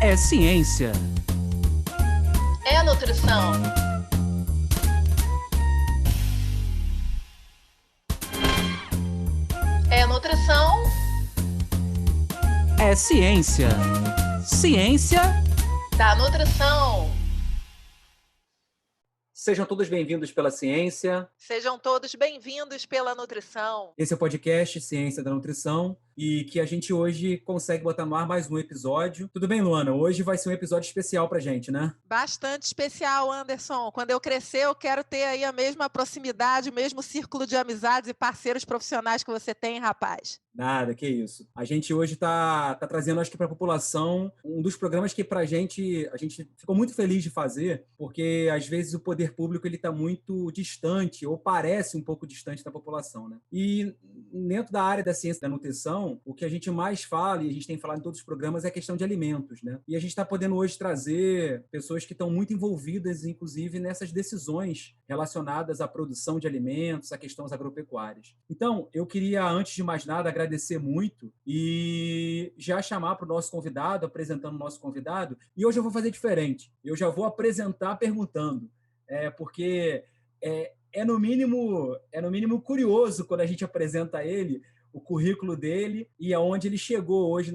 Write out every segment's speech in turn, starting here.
É ciência. É nutrição. É nutrição. É ciência. Ciência Da nutrição. Sejam todos bem-vindos pela ciência. Sejam todos bem-vindos pela nutrição. Esse é o podcast Ciência da Nutrição e que a gente hoje consegue botar no ar mais um episódio. Tudo bem, Luana? Hoje vai ser um episódio especial pra gente, né? Bastante especial, Anderson. Quando eu crescer, eu quero ter aí a mesma proximidade, o mesmo círculo de amizades e parceiros profissionais que você tem, rapaz. Nada, que isso. A gente hoje está trazendo, acho que para a população, um dos programas que para a gente ficou muito feliz de fazer, porque às vezes o poder público ele está muito distante, ou parece um pouco distante da população, né? E dentro da área da ciência da nutrição, o que a gente mais fala, e a gente tem falado em todos os programas, é a questão de alimentos, né? E a gente está podendo hoje trazer pessoas que estão muito envolvidas, inclusive, nessas decisões relacionadas à produção de alimentos, a questões agropecuárias. Então, eu queria, antes de mais nada, agradecer muito e já chamar para o nosso convidado, apresentando o nosso convidado. E hoje eu vou fazer diferente. Eu já vou apresentar perguntando, porque no mínimo curioso quando a gente apresenta ele, o currículo dele e aonde ele chegou hoje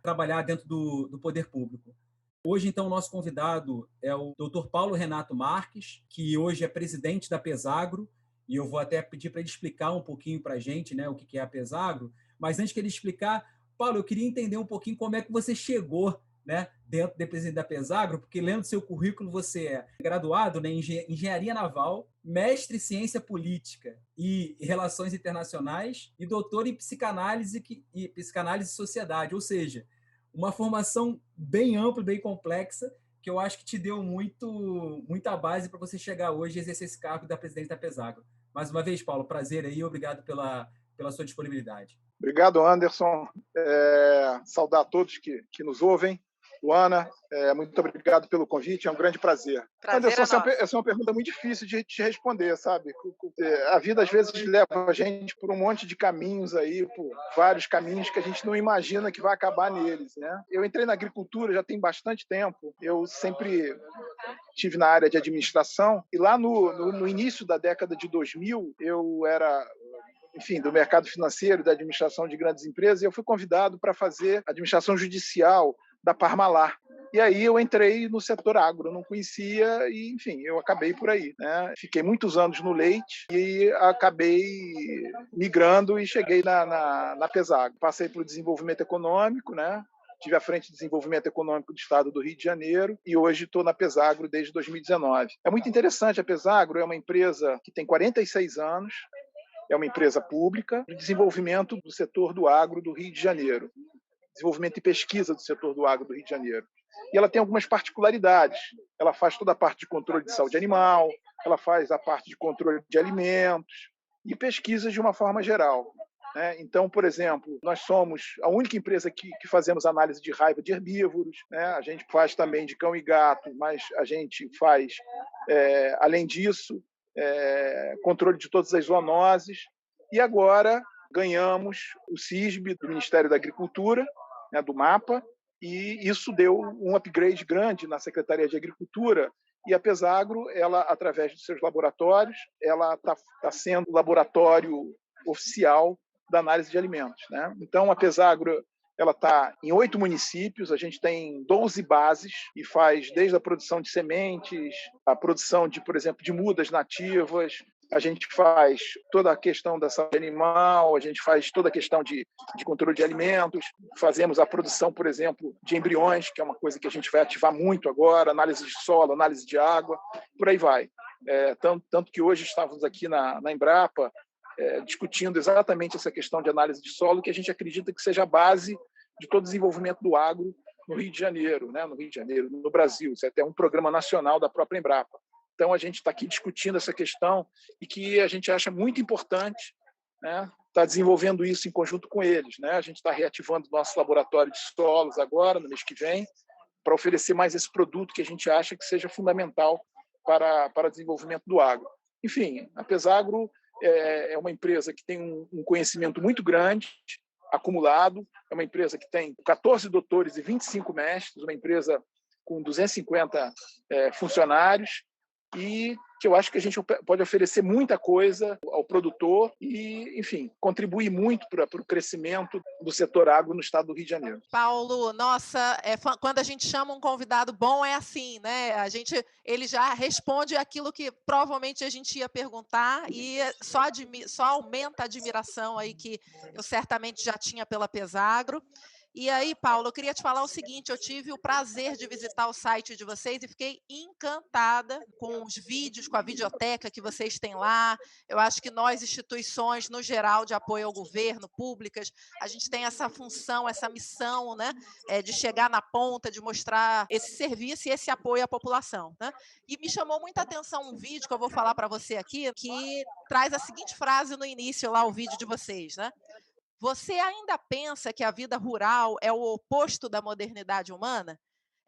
trabalhar dentro do poder público. Hoje, então, o nosso convidado é o Dr. Paulo Renato Marques, que hoje é presidente da Pesagro, e eu vou até pedir para ele explicar um pouquinho para a gente, né, o que é a Pesagro. Mas antes que ele explicar, Paulo, eu queria entender um pouquinho como é que você chegou, né, dentro de presidente da Pesagro, porque lendo seu currículo, você é graduado, né, em Engenharia Naval, mestre em Ciência Política e Relações Internacionais e doutor em Psicanálise e Sociedade, ou seja, uma formação bem ampla, bem complexa, que eu acho que te deu muita base para você chegar hoje e exercer esse cargo da presidente da Pesagro. Mais uma vez, Paulo, prazer aí, obrigado pela sua disponibilidade. Obrigado, Anderson. Saudar a todos que nos ouvem. Luana, muito obrigado pelo convite, é um grande prazer. Anderson, essa é uma pergunta muito difícil de te responder, sabe? A vida, às vezes, leva a gente por um monte de caminhos aí, por vários caminhos que a gente não imagina que vai acabar neles, né? Eu entrei na agricultura já tem bastante tempo, eu sempre estive na área de administração, e lá no início da década de 2000, eu era do mercado financeiro, da administração de grandes empresas, e eu fui convidado para fazer administração judicial da Parmalat. E aí eu entrei no setor agro, não conhecia e, eu acabei por aí, né? Fiquei muitos anos no leite e acabei migrando e cheguei na Pesagro. Passei pelo desenvolvimento econômico, né? Estive à frente de desenvolvimento econômico do estado do Rio de Janeiro e hoje estou na Pesagro desde 2019. É muito interessante, a Pesagro é uma empresa que tem 46 anos, é uma empresa pública de desenvolvimento do setor do agro do Rio de Janeiro, desenvolvimento e pesquisa do setor do agro do Rio de Janeiro. E ela tem algumas particularidades. Ela faz toda a parte de controle de saúde animal, ela faz a parte de controle de alimentos e pesquisas de uma forma geral. Então, por exemplo, nós somos a única empresa que fazemos análise de raiva de herbívoros, né? A gente faz também de cão e gato, mas a gente faz, além disso, controle de todas as zoonoses. E agora ganhamos o CISB do Ministério da Agricultura, né, do MAPA, e isso deu um upgrade grande na Secretaria de Agricultura. E a Pesagro, ela, através dos seus laboratórios, ela está sendo laboratório oficial da análise de alimentos, né? Então, a Pesagro ela está em 8 municípios, a gente tem 12 bases e faz desde a produção de sementes, a produção de, por exemplo, de mudas nativas, a gente faz toda a questão da saúde animal, a gente faz toda a questão de controle de alimentos, fazemos a produção, por exemplo, de embriões, que é uma coisa que a gente vai ativar muito agora, análise de solo, análise de água, por aí vai. Tanto que hoje estávamos aqui na Embrapa discutindo exatamente essa questão de análise de solo, que a gente acredita que seja a base de todo o desenvolvimento do agro no Rio de Janeiro, né? No Brasil. Isso é até um programa nacional da própria Embrapa. Então, a gente está aqui discutindo essa questão e que a gente acha muito importante, né, estar desenvolvendo isso em conjunto com eles, né? A gente está reativando o nosso laboratório de solos agora, no mês que vem, para oferecer mais esse produto que a gente acha que seja fundamental para o desenvolvimento do agro. Enfim, a Pesagro é uma empresa que tem um conhecimento muito grande, acumulado, é uma empresa que tem 14 doutores e 25 mestres, uma empresa com 250 funcionários, e que eu acho que a gente pode oferecer muita coisa ao produtor e, enfim, contribuir muito para o crescimento do setor agro no estado do Rio de Janeiro. Paulo, nossa, quando a gente chama um convidado bom é assim, né? Ele já responde aquilo que provavelmente a gente ia perguntar e só aumenta a admiração aí que eu certamente já tinha pela Pesagro. E aí, Paulo, eu queria te falar o seguinte, eu tive o prazer de visitar o site de vocês e fiquei encantada com os vídeos, com a videoteca que vocês têm lá. Eu acho que nós, instituições, no geral, de apoio ao governo, públicas, a gente tem essa função, essa missão, né, de chegar na ponta, de mostrar esse serviço e esse apoio à população, né? E me chamou muita atenção um vídeo que eu vou falar para você aqui, que traz a seguinte frase no início lá, o vídeo de vocês, né? Você ainda pensa que a vida rural é o oposto da modernidade humana?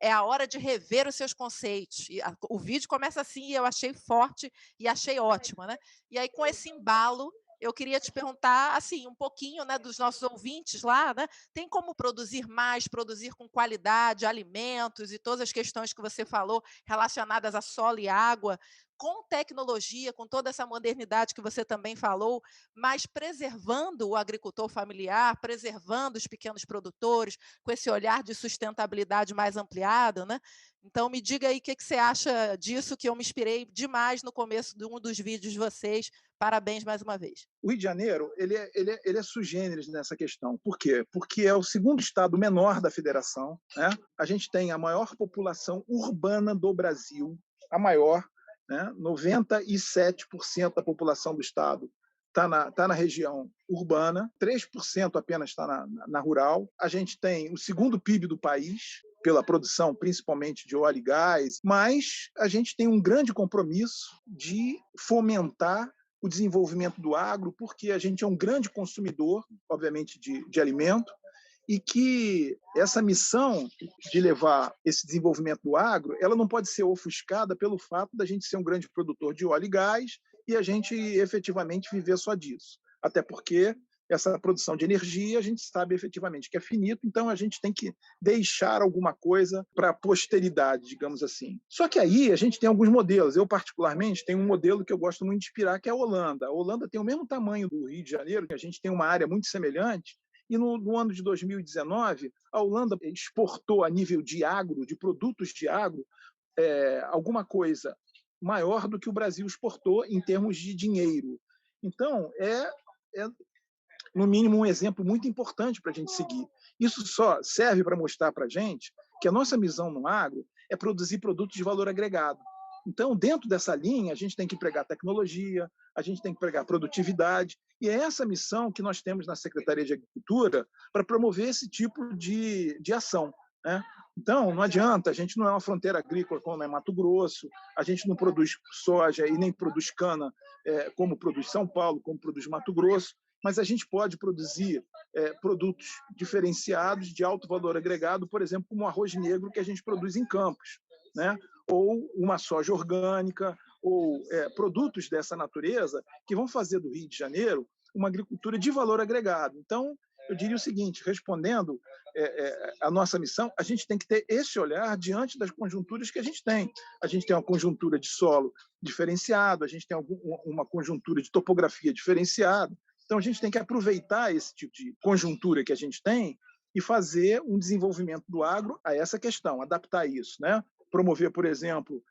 É a hora de rever os seus conceitos. O vídeo começa assim e eu achei forte e achei ótimo, né? E aí, com esse embalo, eu queria te perguntar, assim, um pouquinho, né, dos nossos ouvintes lá, né? Tem como produzir mais, produzir com qualidade, alimentos e todas as questões que você falou relacionadas a solo e água, com tecnologia, com toda essa modernidade que você também falou, mas preservando o agricultor familiar, preservando os pequenos produtores, com esse olhar de sustentabilidade mais ampliado, né? Então, me diga aí o que você acha disso, que eu me inspirei demais no começo de um dos vídeos de vocês. Parabéns mais uma vez. O Rio de Janeiro ele é sui generis nessa questão. Por quê? Porque é o segundo estado menor da federação, né? A gente tem a maior população urbana do Brasil, a maior, né? 97% da população do estado está na região urbana, 3% apenas está na rural. A gente tem o segundo PIB do país, pela produção principalmente de óleo e gás, mas a gente tem um grande compromisso de fomentar o desenvolvimento do agro, porque a gente é um grande consumidor, obviamente, de alimento, e que essa missão de levar esse desenvolvimento do agro, ela não pode ser ofuscada pelo fato da gente ser um grande produtor de óleo e gás e a gente efetivamente viver só disso. Até porque essa produção de energia a gente sabe efetivamente que é finito, então a gente tem que deixar alguma coisa para a posteridade, digamos assim. Só que aí a gente tem alguns modelos. Eu, particularmente, tenho um modelo que eu gosto muito de inspirar, que é a Holanda. A Holanda tem o mesmo tamanho do Rio de Janeiro, que a gente tem uma área muito semelhante, e no ano de 2019, a Holanda exportou a nível de agro, de produtos de agro, alguma coisa maior do que o Brasil exportou em termos de dinheiro. Então, no mínimo, um exemplo muito importante para a gente seguir. Isso só serve para mostrar para a gente que a nossa missão no agro é produzir produtos de valor agregado. Então, dentro dessa linha, a gente tem que empregar tecnologia, a gente tem que empregar produtividade, e é essa missão que nós temos na Secretaria de Agricultura para promover esse tipo de ação, né? Então, não adianta, a gente não é uma fronteira agrícola como é Mato Grosso, a gente não produz soja e nem produz cana como produz São Paulo, como produz Mato Grosso, mas a gente pode produzir produtos diferenciados de alto valor agregado, por exemplo, como o arroz negro que a gente produz em Campos, né? Ou uma soja orgânica, ou produtos dessa natureza que vão fazer do Rio de Janeiro uma agricultura de valor agregado. Então, eu diria o seguinte, respondendo a nossa missão, a gente tem que ter esse olhar diante das conjunturas que a gente tem. A gente tem uma conjuntura de solo diferenciado, a gente tem uma conjuntura de topografia diferenciada. Então, a gente tem que aproveitar esse tipo de conjuntura que a gente tem e fazer um desenvolvimento do agro a essa questão, adaptar isso, né? Promover, por exemplo,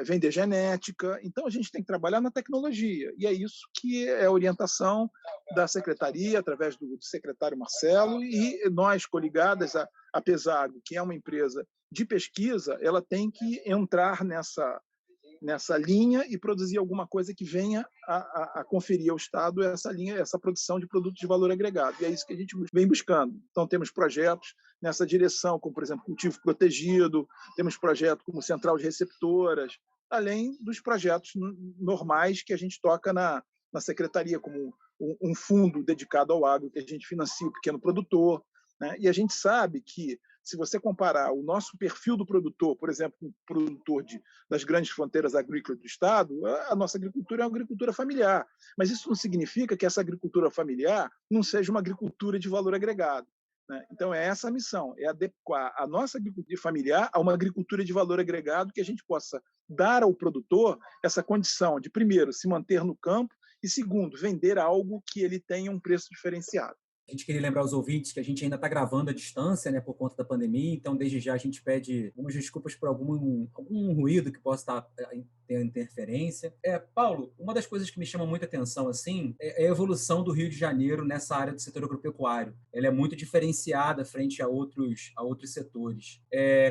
vender genética. Então, a gente tem que trabalhar na tecnologia. E é isso que é a orientação da Secretaria, através do secretário Marcelo, e nós, coligadas, a Pesagro, que é uma empresa de pesquisa, ela tem que entrar nessa linha e produzir alguma coisa que venha a conferir ao Estado essa linha, essa produção de produtos de valor agregado. E é isso que a gente vem buscando. Então, temos projetos nessa direção, como, por exemplo, cultivo protegido, temos projetos como central de receptoras, além dos projetos normais que a gente toca na Secretaria, como um fundo dedicado ao agro, que a gente financia o pequeno produtor. né? E a gente sabe que, se você comparar o nosso perfil do produtor, por exemplo, com o produtor das grandes fronteiras agrícolas do Estado, a nossa agricultura é uma agricultura familiar. Mas isso não significa que essa agricultura familiar não seja uma agricultura de valor agregado, né? Então, é essa a missão, é adequar a nossa agricultura familiar a uma agricultura de valor agregado que a gente possa dar ao produtor essa condição de, primeiro, se manter no campo e, segundo, vender algo que ele tenha um preço diferenciado. A gente queria lembrar aos ouvintes que a gente ainda está gravando à distância, né, por conta da pandemia, então desde já a gente pede algumas desculpas por algum ruído que possa estar tendo interferência. Paulo, uma das coisas que me chama muita atenção assim, é a evolução do Rio de Janeiro nessa área do setor agropecuário. Ela é muito diferenciada frente a outros setores.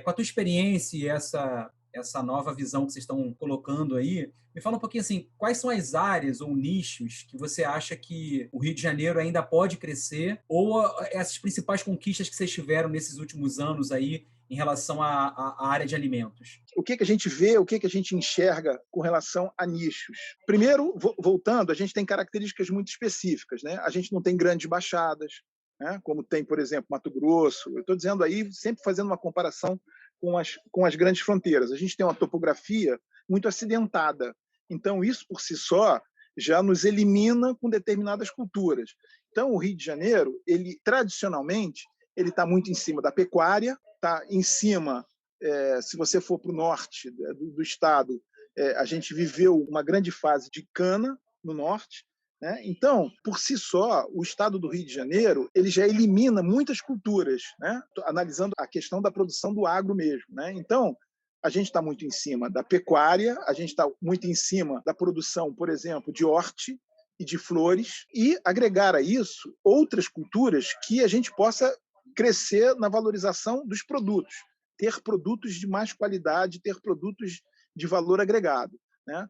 Com a tua experiência e essa nova visão que vocês estão colocando aí, me fala um pouquinho assim, quais são as áreas ou nichos que você acha que o Rio de Janeiro ainda pode crescer, ou essas principais conquistas que vocês tiveram nesses últimos anos aí em relação à área de alimentos? O que a gente vê, o que a gente enxerga com relação a nichos? Primeiro, voltando, a gente tem características muito específicas, né? A gente não tem grandes baixadas, né? Como tem, por exemplo, Mato Grosso. Eu estou dizendo aí, sempre fazendo uma comparação com as grandes fronteiras. A gente tem uma topografia muito acidentada. Então, isso por si só já nos elimina com determinadas culturas. Então, o Rio de Janeiro, tradicionalmente, ele está muito em cima da pecuária, está em cima, se você for para o norte do estado, a gente viveu uma grande fase de cana no norte, né? Então, por si só, o estado do Rio de Janeiro ele já elimina muitas culturas, né? Analisando a questão da produção do agro mesmo, né? Então, a gente está muito em cima da pecuária, a gente está muito em cima da produção, por exemplo, de horti e de flores, e agregar a isso outras culturas que a gente possa crescer na valorização dos produtos, ter produtos de mais qualidade, ter produtos de valor agregado, né?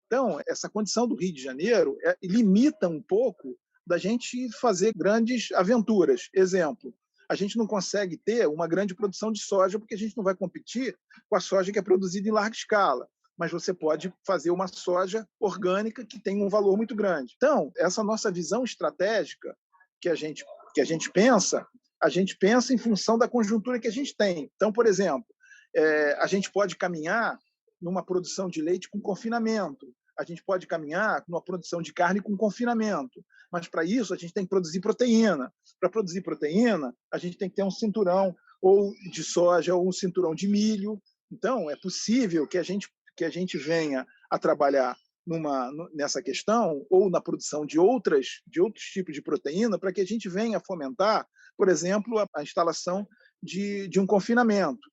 Então, essa condição do Rio de Janeiro limita um pouco da gente fazer grandes aventuras. Exemplo, a gente não consegue ter uma grande produção de soja porque a gente não vai competir com a soja que é produzida em larga escala, mas você pode fazer uma soja orgânica que tem um valor muito grande. Então, essa nossa visão estratégica que a gente pensa em função da conjuntura que a gente tem. Então, por exemplo, a gente pode caminhar numa produção de leite com confinamento, a gente pode caminhar numa produção de carne com confinamento, mas para isso a gente tem que produzir proteína. Para produzir proteína, a gente tem que ter um cinturão ou de soja ou um cinturão de milho. Então, é possível que a gente venha a trabalhar nessa questão ou na produção de outros tipos de proteína para que a gente venha a fomentar, por exemplo, a instalação de um confinamento.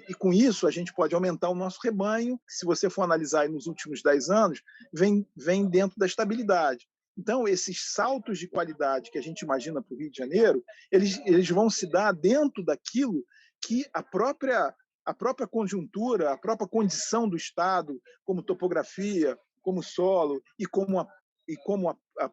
E com isso a gente pode aumentar o nosso rebanho, que, se você for analisar aí nos últimos 10 anos, vem dentro da estabilidade. Então, esses saltos de qualidade que a gente imagina para o Rio de Janeiro, eles vão se dar dentro daquilo que a própria conjuntura, a própria condição do Estado, como topografia, como solo e como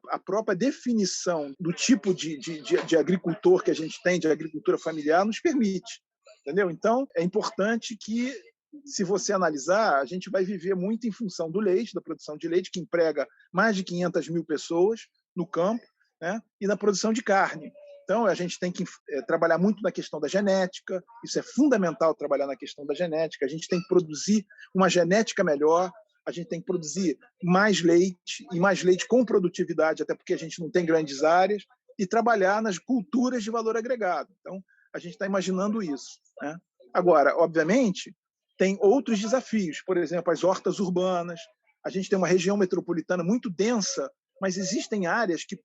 a própria definição do tipo de agricultor que a gente tem, de agricultura familiar, nos permite. Entendeu? Então, é importante que, se você analisar, a gente vai viver muito em função do leite, da produção de leite, que emprega mais de 500 mil pessoas no campo, né? E na produção de carne. Então, a gente tem que trabalhar muito na questão da genética, isso é fundamental, trabalhar na questão da genética, a gente tem que produzir uma genética melhor, a gente tem que produzir mais leite, e mais leite com produtividade, até porque a gente não tem grandes áreas, e trabalhar nas culturas de valor agregado. Então, a gente está imaginando isso, né? Agora, obviamente, tem outros desafios, por exemplo, as hortas urbanas. A gente tem uma região metropolitana muito densa, mas existem áreas que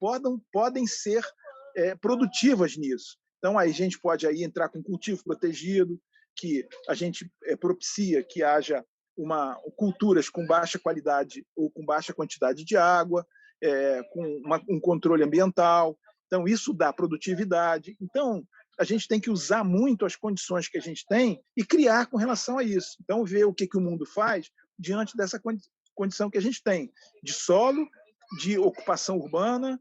podem ser produtivas nisso. Então, aí a gente pode aí entrar com cultivo protegido, que a gente propicia que haja culturas com baixa qualidade ou com baixa quantidade de água, com um controle ambiental. Então, isso dá produtividade. Então, a gente tem que usar muito as condições que a gente tem e criar com relação a isso. Então, ver o que o mundo faz diante dessa condição que a gente tem, de solo, de ocupação urbana,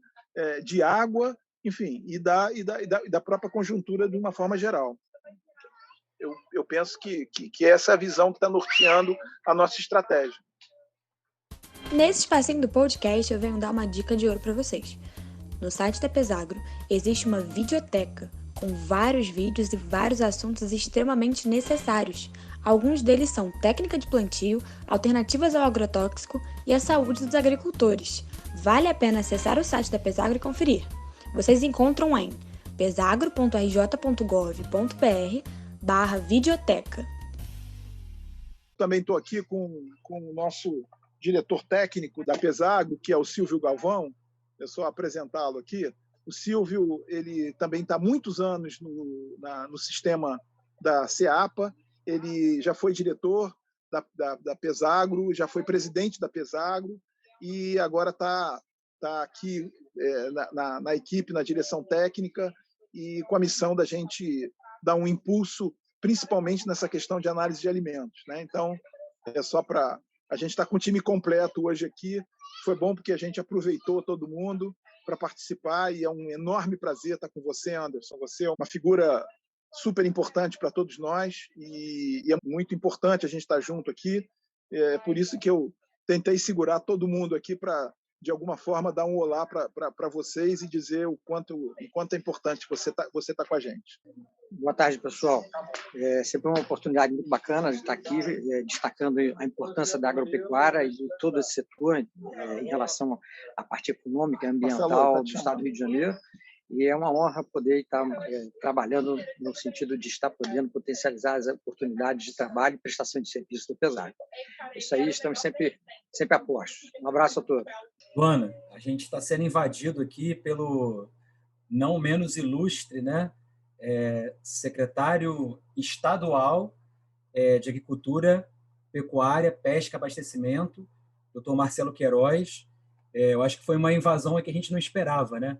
de água, enfim, e da própria conjuntura de uma forma geral. Eu penso que essa é a visão que está norteando a nossa estratégia. Nesse espacinho do podcast, eu venho dar uma dica de ouro para vocês. No site da Pesagro existe uma videoteca com vários vídeos e vários assuntos extremamente necessários. Alguns deles são técnica de plantio, alternativas ao agrotóxico e a saúde dos agricultores. Vale a pena acessar o site da Pesagro e conferir. Vocês encontram em pesagro.rj.gov.br/videoteca. Também estou aqui com o nosso diretor técnico da Pesagro, que é o Silvio Galvão. É só apresentá-lo aqui. O Silvio ele também está há muitos anos no sistema da CEAPA. Ele já foi diretor da Pesagro, já foi presidente da Pesagro e agora está aqui na equipe, na direção técnica e com a missão da gente dar um impulso, principalmente nessa questão de análise de alimentos, né? Então, é só para... A gente está com o time completo hoje aqui. Foi bom porque a gente aproveitou todo mundo para participar e é um enorme prazer estar com você, Anderson. Você é uma figura super importante para todos nós e é muito importante a gente estar junto aqui. É por isso que eu tentei segurar todo mundo aqui para, de alguma forma, dar um olá para vocês e dizer o quanto é importante você tá com a gente. Boa tarde, pessoal. É sempre uma oportunidade muito bacana de estar aqui destacando a importância da agropecuária e de todo esse setor em relação à parte econômica e ambiental do Estado do Rio de Janeiro. E é uma honra poder estar trabalhando no sentido de estar podendo potencializar as oportunidades de trabalho e prestação de serviço do Pesagro. Isso aí, estamos sempre a postos. Um abraço a todos. Luana, a gente está sendo invadido aqui pelo não menos ilustre, né? Secretário estadual de Agricultura, Pecuária, Pesca e Abastecimento, Dr. Marcelo Queiroz. Eu acho que foi uma invasão que a gente não esperava, né?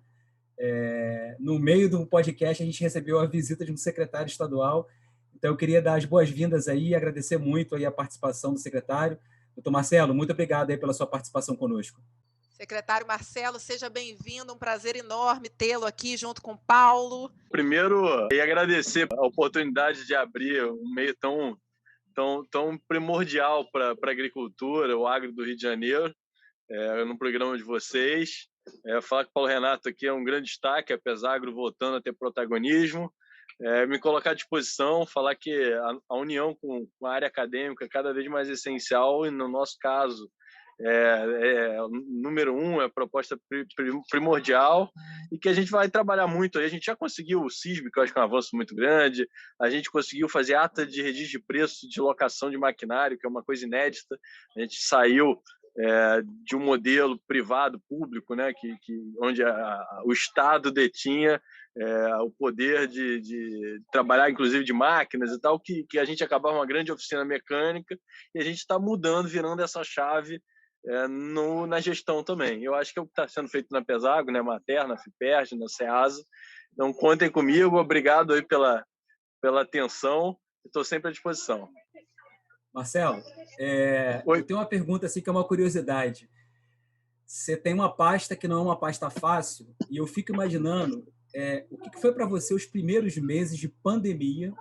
No meio do podcast, a gente recebeu a visita de um secretário estadual. Então, eu queria dar as boas-vindas aí e agradecer muito aí a participação do secretário. Doutor Marcelo, muito obrigado aí pela sua participação conosco. Secretário Marcelo, seja bem-vindo. Um prazer enorme tê-lo aqui junto com o Paulo. Primeiro, eu agradecer a oportunidade de abrir um meio tão primordial para a agricultura, o agro do Rio de Janeiro, no programa de vocês. Falar que o Paulo Renato aqui é um grande destaque, a Pesagro voltando a ter protagonismo. Me colocar à disposição, falar que a união com a área acadêmica é cada vez mais essencial e, no nosso caso, número 1, é a proposta primordial e que a gente vai trabalhar muito. A gente já conseguiu o CISB, que eu acho que é um avanço muito grande, a gente conseguiu fazer ata de registro de preço de locação de maquinário, que é uma coisa inédita. A gente saiu de um modelo privado-público, né, onde o Estado detinha o poder de trabalhar, inclusive, de máquinas e tal, que a gente acabava uma grande oficina mecânica e a gente está mudando, virando essa chave na gestão também. Eu acho que é o que está sendo feito na Pesagro, né, Materna, FIPERJ, na SEASA. Então, contem comigo. Obrigado aí pela atenção. Estou sempre à disposição. Marcelo, eu tenho uma pergunta assim, que é uma curiosidade. Você tem uma pasta que não é uma pasta fácil e eu fico imaginando o que foi para você os primeiros meses de pandemia.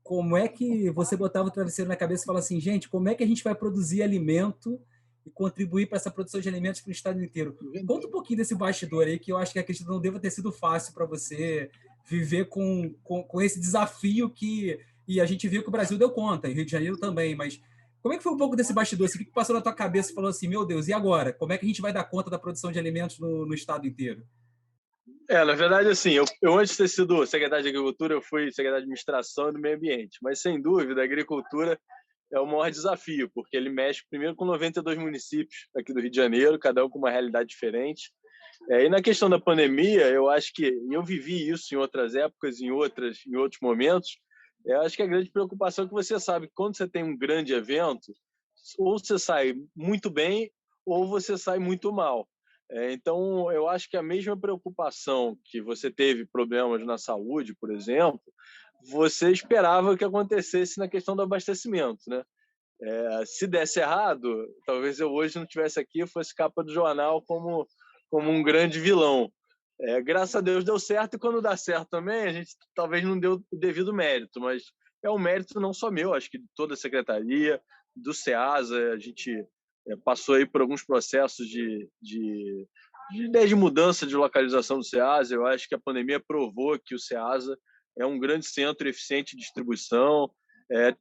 Como é que você botava o travesseiro na cabeça e falava assim, gente, como é que a gente vai produzir alimento e contribuir para essa produção de alimentos para o estado inteiro? Conta um pouquinho desse bastidor aí, que eu acho que acredito não deva ter sido fácil para você viver com esse desafio e a gente viu que o Brasil deu conta, e o Rio de Janeiro também, mas como é que foi um pouco desse bastidor? Assim, o que passou na tua cabeça e falou assim, meu Deus, e agora? Como é que a gente vai dar conta da produção de alimentos no estado inteiro? Na verdade, assim, eu antes de ter sido secretário de Agricultura, eu fui secretário de Administração e do Meio Ambiente. Mas, sem dúvida, a agricultura é o maior desafio, porque ele mexe primeiro com 92 municípios aqui do Rio de Janeiro, cada um com uma realidade diferente. E na questão da pandemia, eu acho que eu vivi isso em outras épocas, em outros momentos. Eu acho que a grande preocupação é que você sabe que quando você tem um grande evento, ou você sai muito bem ou você sai muito mal. Então, eu acho que a mesma preocupação que você teve problemas na saúde, por exemplo, você esperava que acontecesse na questão do abastecimento, né? Se desse errado, talvez eu hoje não estivesse aqui e fosse capa do jornal como um grande vilão. Graças a Deus deu certo, e quando dá certo também, a gente talvez não deu o devido mérito, mas é um mérito não só meu, acho que de toda a secretaria, do SEASA. A gente passou aí por alguns processos de ideia de mudança de localização do Ceasa. Eu acho que a pandemia provou que o Ceasa é um grande centro eficiente de distribuição.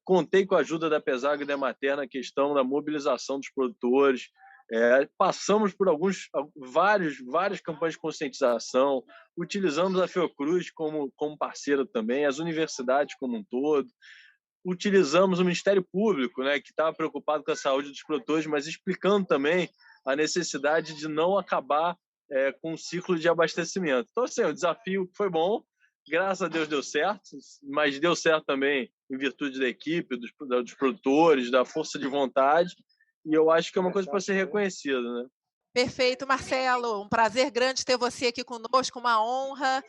Contei com a ajuda da Pesagro e da Emater na questão da mobilização dos produtores. Passamos por várias campanhas de conscientização, utilizamos a Fiocruz como parceira também, as universidades como um todo, utilizamos o Ministério Público, né, que estava preocupado com a saúde dos produtores, mas explicando também a necessidade de não acabar com um ciclo de abastecimento. Então, assim, o desafio foi bom, graças a Deus deu certo, mas deu certo também em virtude da equipe, dos produtores, da força de vontade, e eu acho que é uma coisa para ser reconhecida, né? Perfeito, Marcelo. Um prazer grande ter você aqui conosco, uma honra.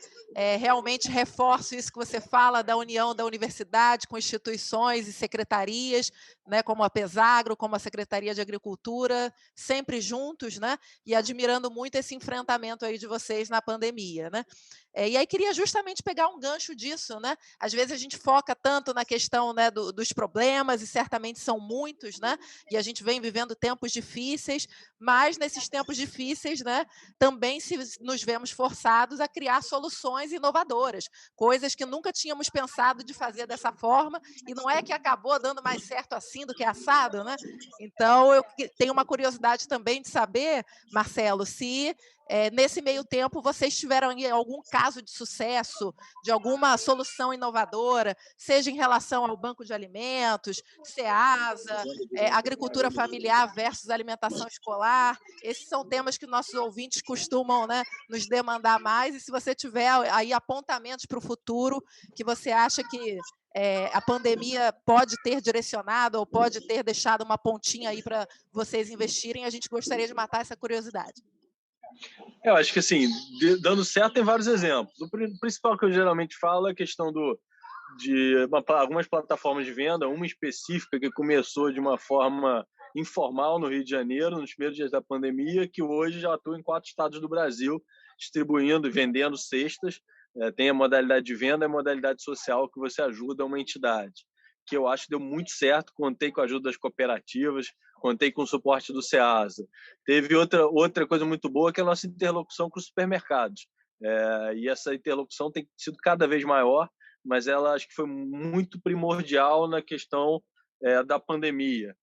Realmente reforço isso que você fala da união da universidade com instituições e secretarias, né, como a Pesagro, como a Secretaria de Agricultura, sempre juntos, né, e admirando muito esse enfrentamento aí de vocês na pandemia, né? E aí queria justamente pegar um gancho disso, né? Às vezes a gente foca tanto na questão, né, dos problemas, e certamente são muitos, né? E a gente vem vivendo tempos difíceis, mas nesses tempos difíceis, né, também nos vemos forçados a criar soluções inovadoras, coisas que nunca tínhamos pensado de fazer dessa forma, e não é que acabou dando mais certo assim do que assado, né? Então, eu tenho uma curiosidade também de saber, Marcelo, se nesse meio tempo vocês tiveram algum caso de sucesso, de alguma solução inovadora, seja em relação ao banco de alimentos, Ceasa, agricultura familiar versus alimentação escolar. Esses são temas que nossos ouvintes costumam, né, nos demandar mais, e se você tiver aí apontamentos para o futuro que você acha que a pandemia pode ter direcionado ou pode ter deixado uma pontinha aí para vocês investirem, a gente gostaria de matar essa curiosidade. Eu acho que, assim, dando certo tem vários exemplos. O principal que eu geralmente falo é a questão de algumas plataformas de venda, uma específica que começou de uma forma informal no Rio de Janeiro, nos primeiros dias da pandemia, que hoje já atua em 4 estados do Brasil, distribuindo e vendendo cestas. Tem a modalidade de venda e a modalidade social, que você ajuda uma entidade, que eu acho que deu muito certo. Contei com a ajuda das cooperativas, contei com o suporte do Ceasa. Teve outra coisa muito boa, que é a nossa interlocução com os supermercados. E essa interlocução tem sido cada vez maior, mas ela acho que foi muito primordial na questão da pandemia.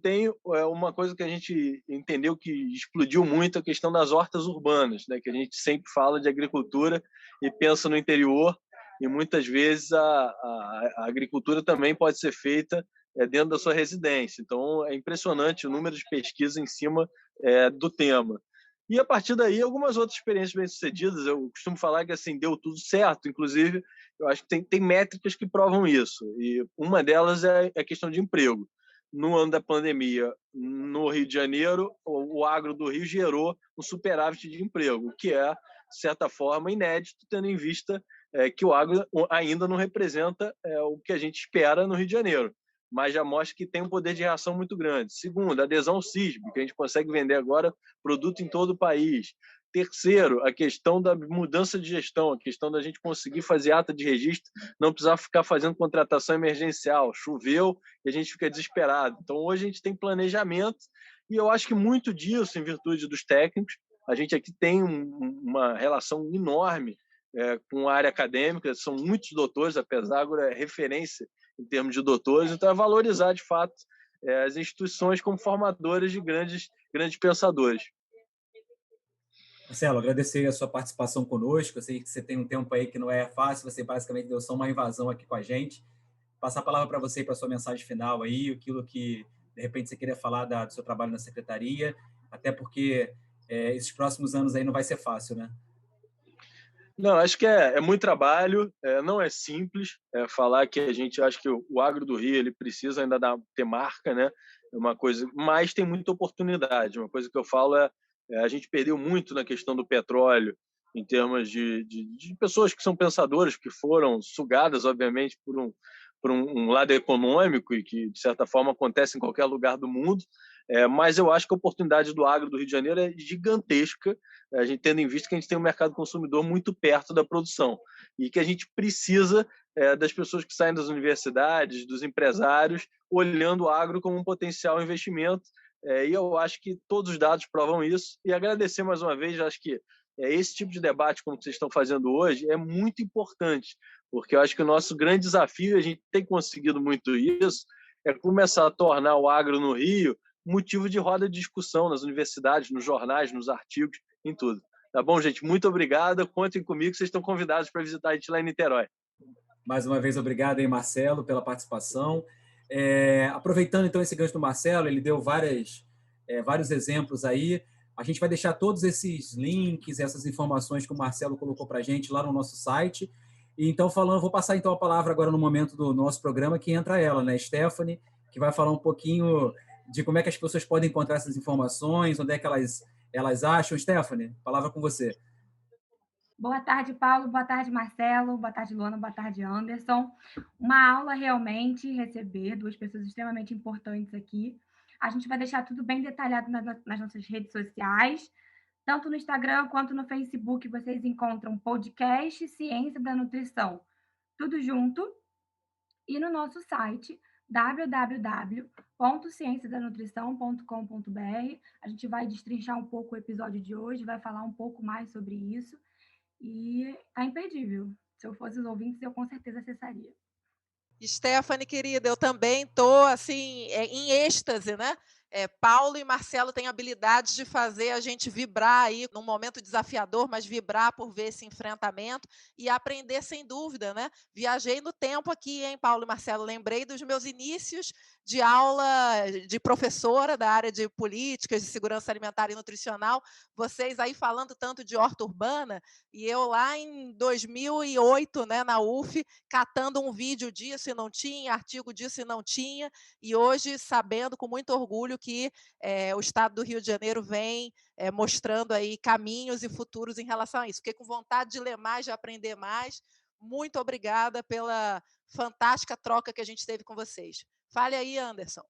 Tem uma coisa que a gente entendeu que explodiu muito, a questão das hortas urbanas, né? Que a gente sempre fala de agricultura e pensa no interior, e muitas vezes a agricultura também pode ser feita dentro da sua residência. Então, é impressionante o número de pesquisas em cima do tema. E, a partir daí, algumas outras experiências bem-sucedidas. Eu costumo falar que, assim, deu tudo certo. Inclusive, eu acho que tem métricas que provam isso. E uma delas é a questão de emprego. No ano da pandemia, no Rio de Janeiro, o agro do Rio gerou um superávit de emprego, o que é, de certa forma, inédito, tendo em vista que o agro ainda não representa o que a gente espera no Rio de Janeiro, mas já mostra que tem um poder de reação muito grande. Segundo, a adesão sísmica, a gente consegue vender agora produto em todo o país. Terceiro, a questão da mudança de gestão, a questão da gente conseguir fazer ata de registro, não precisar ficar fazendo contratação emergencial. Choveu e a gente fica desesperado. Então, hoje a gente tem planejamento, e eu acho que muito disso, em virtude dos técnicos, a gente aqui tem uma relação enorme com a área acadêmica, são muitos doutores, a Pesagro é referência em termos de doutores, então é valorizar, de fato, as instituições como formadoras de grandes pensadores. Marcelo, agradecer a sua participação conosco. Eu sei que você tem um tempo aí que não é fácil, você basicamente deu só uma invasão aqui com a gente. Passar a palavra para você e para a sua mensagem final aí, aquilo que, de repente, você queria falar do seu trabalho na secretaria, até porque esses próximos anos aí não vai ser fácil, né? Não, acho que é muito trabalho, não é simples falar que a gente acha que o agro do Rio ele precisa ainda ter marca, né? É uma coisa, mas tem muita oportunidade. Uma coisa que eu falo a gente perdeu muito na questão do petróleo, em termos de pessoas que são pensadoras, que foram sugadas, obviamente, por um lado econômico, e que, de certa forma, acontece em qualquer lugar do mundo. Mas eu acho que a oportunidade do agro do Rio de Janeiro é gigantesca, a gente tendo em vista que a gente tem um mercado consumidor muito perto da produção, e que a gente precisa das pessoas que saem das universidades, dos empresários, olhando o agro como um potencial investimento, E eu acho que todos os dados provam isso. E agradecer mais uma vez, acho que esse tipo de debate, como vocês estão fazendo hoje, é muito importante, porque eu acho que o nosso grande desafio, a gente tem conseguido muito isso, é começar a tornar o agro no Rio motivo de roda de discussão nas universidades, nos jornais, nos artigos, em tudo. Tá bom, gente? Muito obrigado. Contem comigo, vocês estão convidados para visitar a gente lá em Niterói. Mais uma vez, obrigado aí, Marcelo, pela participação. Aproveitando, então, esse gancho do Marcelo, ele deu vários exemplos aí. A gente vai deixar todos esses links, essas informações que o Marcelo colocou para a gente lá no nosso site. E, então, vou passar então a palavra agora no momento do nosso programa, que entra ela, né? Stephanie, que vai falar um pouquinho de como é que as pessoas podem encontrar essas informações, onde é que elas acham. Stephanie, palavra com você. Boa tarde, Paulo. Boa tarde, Marcelo. Boa tarde, Luana. Boa tarde, Anderson. Uma aula realmente receber duas pessoas extremamente importantes aqui. A gente vai deixar tudo bem detalhado nas nossas redes sociais. Tanto no Instagram quanto no Facebook, vocês encontram podcast Ciência da Nutrição. Tudo junto. E no nosso site, www.cienciadanutrição.com.br. A gente vai destrinchar um pouco o episódio de hoje, vai falar um pouco mais sobre isso. E tá imperdível. Se eu fosse os ouvintes, eu com certeza acessaria. Stephanie, querida, eu também estou assim, em êxtase, né? Paulo e Marcelo têm habilidades de fazer a gente vibrar aí num momento desafiador, mas vibrar por ver esse enfrentamento e aprender sem dúvida, né? Viajei no tempo aqui, hein, Paulo e Marcelo? Lembrei dos meus inícios de aula de professora da área de políticas, de segurança alimentar e nutricional, vocês aí falando tanto de horta urbana, e eu lá em 2008, né, na UF, catando um vídeo disso e não tinha, artigo disso e não tinha, e hoje sabendo com muito orgulho que o Estado do Rio de Janeiro vem mostrando aí caminhos e futuros em relação a isso. Fiquei com vontade de ler mais, de aprender mais. Muito obrigada pela fantástica troca que a gente teve com vocês. Fale aí, Anderson.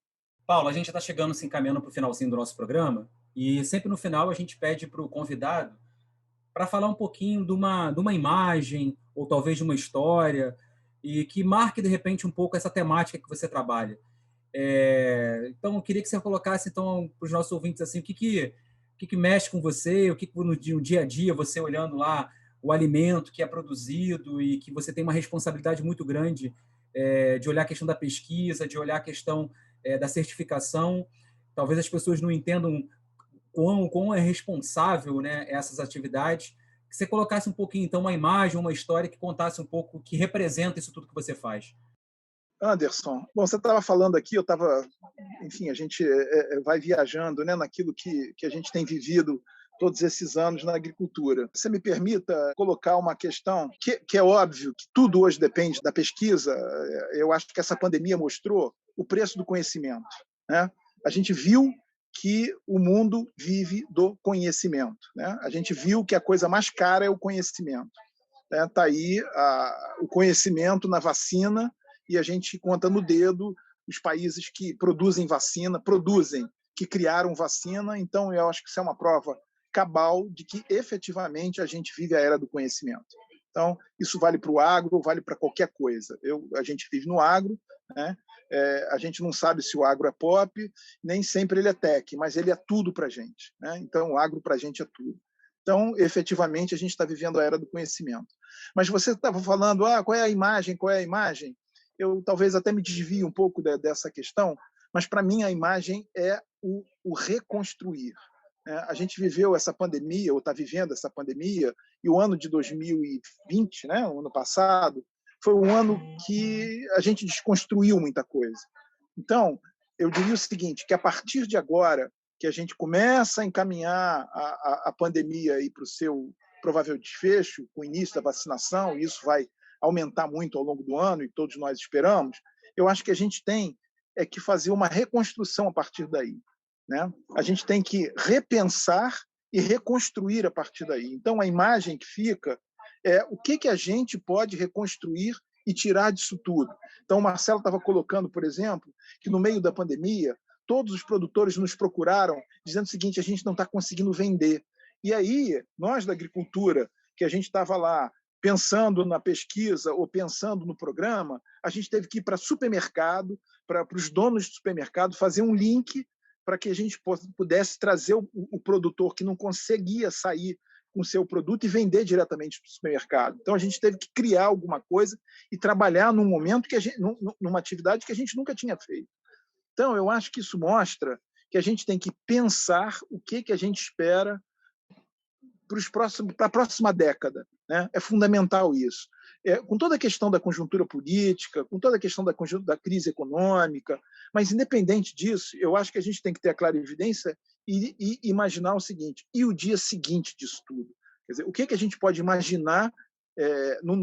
Paulo, a gente está chegando, se encaminhando para o finalzinho do nosso programa, e sempre no final a gente pede para o convidado para falar um pouquinho de uma imagem, ou talvez de uma história, e que marque, de repente, um pouco essa temática que você trabalha. Então, eu queria que você colocasse então, para os nossos ouvintes assim, o que mexe com você, o que no dia a dia, você olhando lá o alimento que é produzido e que você tem uma responsabilidade muito grande de olhar a questão da pesquisa, de olhar a questão da certificação. Talvez as pessoas não entendam quão é responsável, né, essas atividades. Que você colocasse um pouquinho, então, uma imagem, uma história que contasse um pouco, que representa isso tudo que você faz. Anderson, bom, você estava falando aqui, eu estava, enfim, a gente vai viajando, né, naquilo que a gente tem vivido todos esses anos na agricultura. Você me permita colocar uma questão que é óbvio que tudo hoje depende da pesquisa. Eu acho que essa pandemia mostrou o preço do conhecimento, né? A gente viu que o mundo vive do conhecimento, né? A gente viu que a coisa mais cara é o conhecimento. Está aí o conhecimento na vacina, e a gente conta no dedo os países que produzem vacina, que criaram vacina. Então, eu acho que isso é uma prova cabal de que, efetivamente, a gente vive a era do conhecimento. Então, isso vale para o agro, vale para qualquer coisa. A gente vive no agro, né? A gente não sabe se o agro é pop, nem sempre ele é tech, mas ele é tudo para a gente, né? Então, o agro para a gente é tudo. Então, efetivamente, a gente está vivendo a era do conhecimento. Mas você estava falando, qual é a imagem, qual é a imagem? Eu talvez até me desvie um pouco dessa questão, mas para mim a imagem é o reconstruir. A gente viveu essa pandemia, ou está vivendo essa pandemia, e o ano de 2020, né, o ano passado, foi um ano que a gente desconstruiu muita coisa. Então, eu diria o seguinte, que a partir de agora, que a gente começa a encaminhar a pandemia para o seu provável desfecho, com o início da vacinação, e isso vai aumentar muito ao longo do ano, e todos nós esperamos, eu acho que a gente tem que fazer uma reconstrução a partir daí, né? A gente tem que repensar e reconstruir a partir daí. Então, a imagem que fica é o que a gente pode reconstruir e tirar disso tudo. Então, o Marcelo estava colocando, por exemplo, que no meio da pandemia, todos os produtores nos procuraram dizendo o seguinte, a gente não está conseguindo vender. E aí, nós da agricultura, que a gente estava lá pensando na pesquisa ou pensando no programa, a gente teve que ir para supermercado, para os donos de supermercado, fazer um link para que a gente pudesse trazer o produtor que não conseguia sair com o seu produto e vender diretamente para o supermercado. Então, a gente teve que criar alguma coisa e trabalhar num momento numa atividade que a gente nunca tinha feito. Então, eu acho que isso mostra que a gente tem que pensar o que a gente espera para a próxima década, né? É fundamental isso. Com toda a questão da conjuntura política, com toda a questão da crise econômica, mas, independente disso, eu acho que a gente tem que ter a clarividência e imaginar o seguinte: e o dia seguinte disso tudo? Quer dizer, o que a gente pode imaginar, no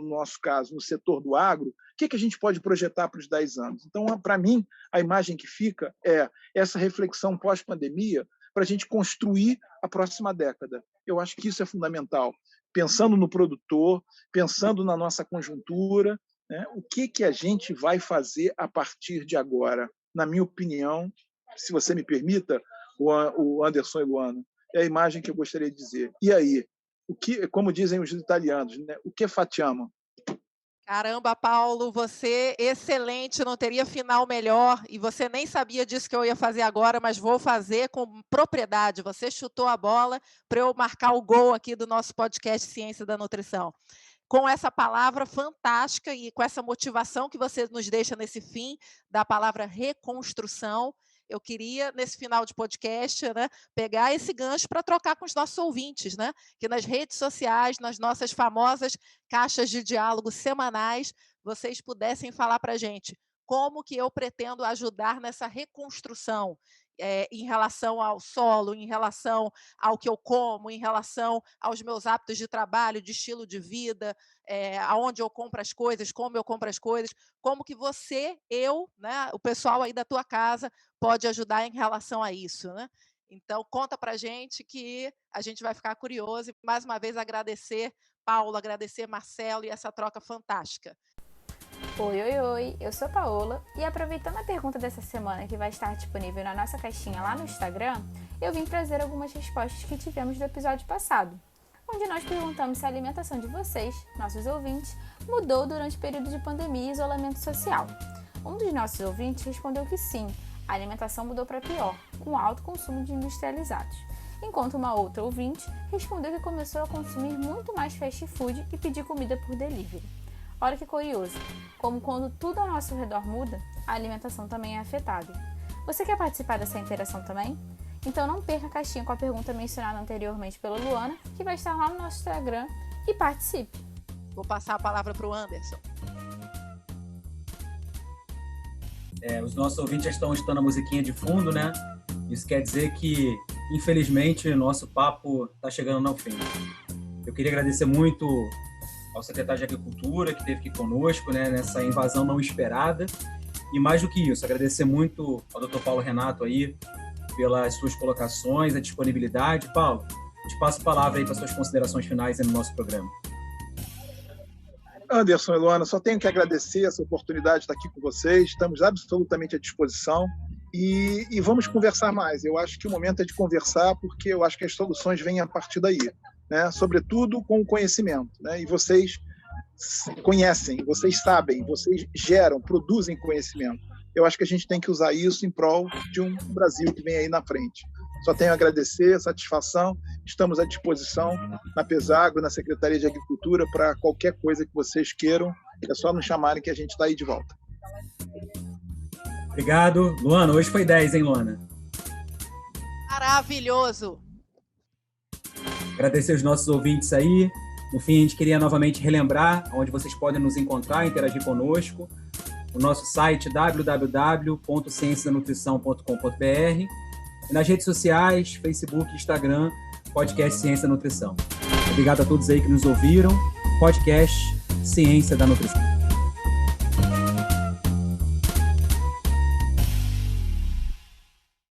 nosso caso, no setor do agro, o que a gente pode projetar para os 10 anos? Então, para mim, a imagem que fica é essa reflexão pós-pandemia para a gente construir a próxima década. Eu acho que isso é fundamental. Pensando no produtor, pensando na nossa conjuntura, né? O que a gente vai fazer a partir de agora? Na minha opinião, se você me permita, o Anderson e Luana, é a imagem que eu gostaria de dizer. E aí? Como dizem os italianos, né? O que facciamo? Caramba, Paulo, você excelente, não teria final melhor, e você nem sabia disso que eu ia fazer agora, mas vou fazer com propriedade. Você chutou a bola para eu marcar o gol aqui do nosso podcast Ciência da Nutrição. Com essa palavra fantástica e com essa motivação que você nos deixa nesse fim da palavra reconstrução, eu queria, nesse final de podcast, né, pegar esse gancho para trocar com os nossos ouvintes, né, que nas redes sociais, nas nossas famosas caixas de diálogo semanais, vocês pudessem falar para a gente como que eu pretendo ajudar nessa reconstrução em relação ao solo, em relação ao que eu como, em relação aos meus hábitos de trabalho, de estilo de vida, aonde eu compro as coisas, como eu compro as coisas, como que você, né, o pessoal aí da tua casa pode ajudar em relação a isso, né? Então, conta pra gente que a gente vai ficar curioso e, mais uma vez, agradecer Paulo, agradecer Marcelo e essa troca fantástica. Oi, eu sou Paola e aproveitando a pergunta dessa semana que vai estar disponível na nossa caixinha lá no Instagram, eu vim trazer algumas respostas que tivemos do episódio passado, onde nós perguntamos se a alimentação de vocês, nossos ouvintes, mudou durante o período de pandemia e isolamento social. Um dos nossos ouvintes respondeu que sim, a alimentação mudou para pior, com alto consumo de industrializados, enquanto uma outra ouvinte respondeu que começou a consumir muito mais fast food e pedir comida por delivery. Olha que curioso, como quando tudo ao nosso redor muda, a alimentação também é afetada. Você quer participar dessa interação também? Então não perca a caixinha com a pergunta mencionada anteriormente pela Luana, que vai estar lá no nosso Instagram, e participe! Vou passar a palavra para o Anderson. Os nossos ouvintes já estão escutando a musiquinha de fundo, né? Isso quer dizer que, infelizmente, o nosso papo está chegando ao fim. Eu queria agradecer muito ao secretário de Agricultura, que esteve aqui conosco, né, nessa invasão não esperada. E mais do que isso, agradecer muito ao Dr. Paulo Renato aí pelas suas colocações, a disponibilidade. Paulo, te passo a palavra aí para suas considerações finais no nosso programa. Anderson e Luana, só tenho que agradecer essa oportunidade de estar aqui com vocês. Estamos absolutamente à disposição e vamos conversar mais. Eu acho que o momento é de conversar, porque eu acho que as soluções vêm a partir daí, né? Sobretudo com o conhecimento, né? E vocês conhecem, vocês sabem, vocês geram, produzem conhecimento. Eu acho que a gente tem que usar isso em prol de um Brasil que vem aí na frente. Só tenho a agradecer, satisfação. Estamos à disposição na Pesagro, na Secretaria de Agricultura, para qualquer coisa que vocês queiram. É só nos chamarem que a gente está aí de volta. Obrigado. Luana, hoje foi 10, hein, Luana? Maravilhoso! Agradecer os nossos ouvintes aí. No fim, a gente queria novamente relembrar onde vocês podem nos encontrar, interagir conosco. O nosso site www.cienciadanutrição.com.br e nas redes sociais, Facebook, Instagram, podcast Ciência da Nutrição. Obrigado a todos aí que nos ouviram. Podcast Ciência da Nutrição.